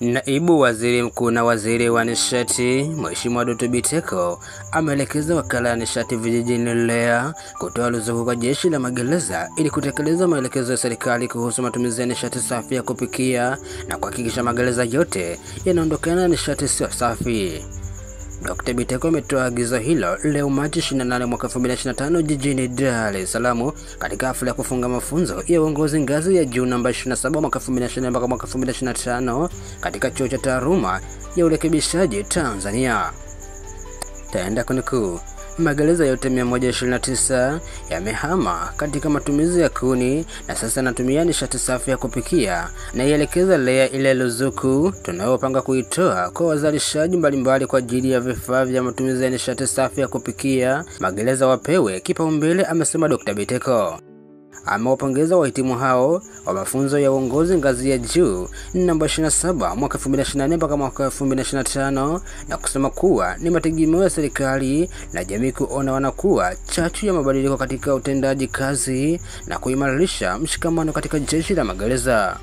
Naibu Waziri Mkuu na Waziri wa Nishati, Mheshimiwa Doto Biteko, ameelekeza Wakala wa Nishati Vijijini LEA kutoa ruzuku kwa Jeshi la Magereza ili kutekeleza maelekezo ya serikali kuhusu matumizi ya nishati safi ya kupikia na kuhakikisha magereza yote yanaondokana na nishati sio safi. Dr. Biteko ametoa agizo hilo leo Machi 28 mwaka 2025 jijini Dar es Salaam katika hafla ya kufunga mafunzo ya uongozi ngazi ya juu namba 27 mwaka 2024 mpaka mwaka 2025 katika chuo cha taaluma ya urekebishaji Tanzania. Taenda kunukuu, magereza yote 129 yamehama katika matumizi ya kuni na sasa natumia nishati safi ya kupikia, na ielekeza LEA ile ruzuku tunayopanga kuitoa kwa wazalishaji mbalimbali kwa ajili ya vifaa vya matumizi ya nishati safi ya kupikia magereza wapewe kipaumbele, amesema Dr. Biteko. Amewapongeza wahitimu hao wa mafunzo ya uongozi ngazi ya juu namba 27 mwaka 2024 mpaka mwaka 2025 na kusema kuwa ni mategemeo ya serikali na jamii kuona wanakuwa chachu ya mabadiliko katika utendaji kazi na kuimarisha mshikamano katika jeshi la magereza.